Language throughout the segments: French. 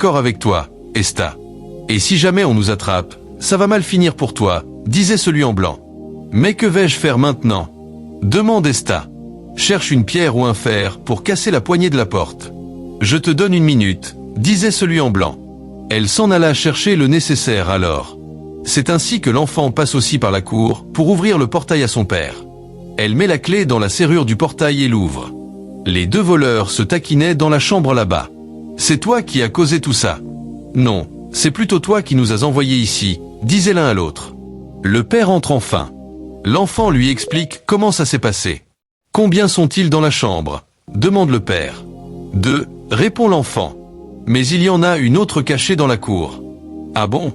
d'accord avec toi, Esta. Et si jamais on nous attrape, ça va mal finir pour toi, disait celui en blanc. Mais que vais-je faire maintenant? Demande Esta. Cherche une pierre ou un fer pour casser la poignée de la porte. Je te donne 1 minute, disait celui en blanc. Elle s'en alla chercher le nécessaire alors. C'est ainsi que l'enfant passe aussi par la cour pour ouvrir le portail à son père. Elle met la clé dans la serrure du portail et l'ouvre. Les 2 voleurs se taquinaient dans la chambre là-bas. C'est toi qui as causé tout ça. Non, c'est plutôt toi qui nous as envoyés ici, disait l'un à l'autre. Le père entre enfin. L'enfant lui explique comment ça s'est passé. Combien sont-ils dans la chambre? Demande le père. 2, répond l'enfant. Mais il y en a une autre cachée dans la cour. Ah bon?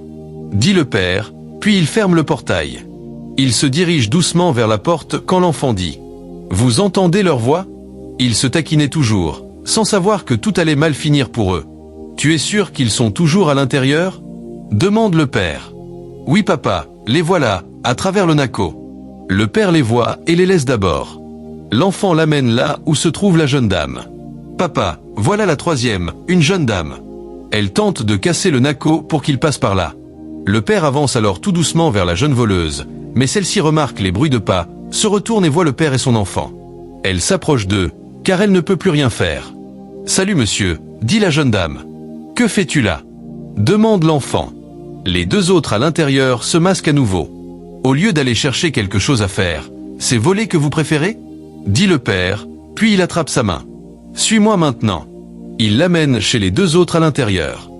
Dit le père, puis il ferme le portail. Il se dirige doucement vers la porte quand l'enfant dit. Vous entendez leur voix? Ils se taquinaient toujours, sans savoir que tout allait mal finir pour eux. Tu es sûr qu'ils sont toujours à l'intérieur? Demande le père. Oui papa, les voilà, à travers le naco. Le père les voit et les laisse d'abord. L'enfant l'amène là où se trouve la jeune dame. Papa, voilà la 3e, une jeune dame. Elle tente de casser le naco pour qu'il passe par là. Le père avance alors tout doucement vers la jeune voleuse, mais celle-ci remarque les bruits de pas, se retourne et voit le père et son enfant. Elle s'approche d'eux, car elle ne peut plus rien faire. Salut monsieur, dit la jeune dame. Que fais-tu là? Demande l'enfant. Les 2 autres à l'intérieur se masquent à nouveau. Au lieu d'aller chercher quelque chose à faire, c'est voler que vous préférez? Dit le père, puis il attrape sa main. Suis-moi maintenant. Il l'amène chez les 2 autres à l'intérieur.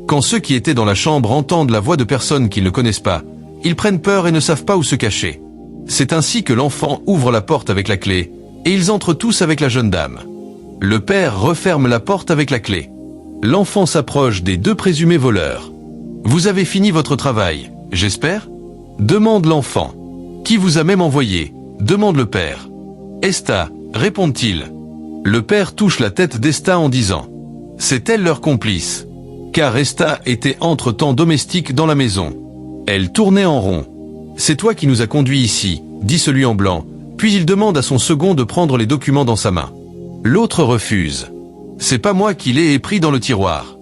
Quand ceux qui étaient dans la chambre entendent la voix de personnes qu'ils ne connaissent pas, ils prennent peur et ne savent pas où se cacher. C'est ainsi que l'enfant ouvre la porte avec la clé, et ils entrent tous avec la jeune dame. Le père referme la porte avec la clé. L'enfant s'approche des 2 présumés voleurs. Vous avez fini votre travail, j'espère? Demande l'enfant. Qui vous a même envoyé? Demande le père. Esta, répond-il. Le père touche la tête d'Esta en disant. C'est elle leur complice. Car Esta était entre-temps domestique dans la maison. Elle tournait en rond. C'est toi qui nous as conduits ici, dit celui en blanc, puis il demande à son second de prendre les documents dans sa main. L'autre refuse. C'est pas moi qui les ai pris dans le tiroir.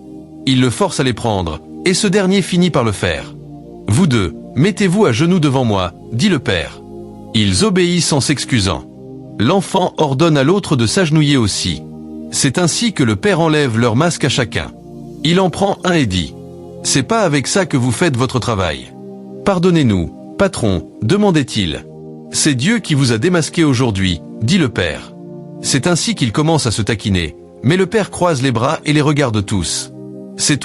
Il le force à les prendre, et ce dernier finit par le faire. Vous 2, mettez-vous à genoux devant moi, dit le père. Ils obéissent en s'excusant. L'enfant ordonne à l'autre de s'agenouiller aussi. C'est ainsi que le père enlève leur masque à chacun. Il en prend un et dit. C'est pas avec ça que vous faites votre travail. Pardonnez-nous, patron, demandait-il. C'est Dieu qui vous a démasqué aujourd'hui, dit le père. C'est ainsi qu'il commence à se taquiner, mais le père croise les bras et les regarde tous. C'est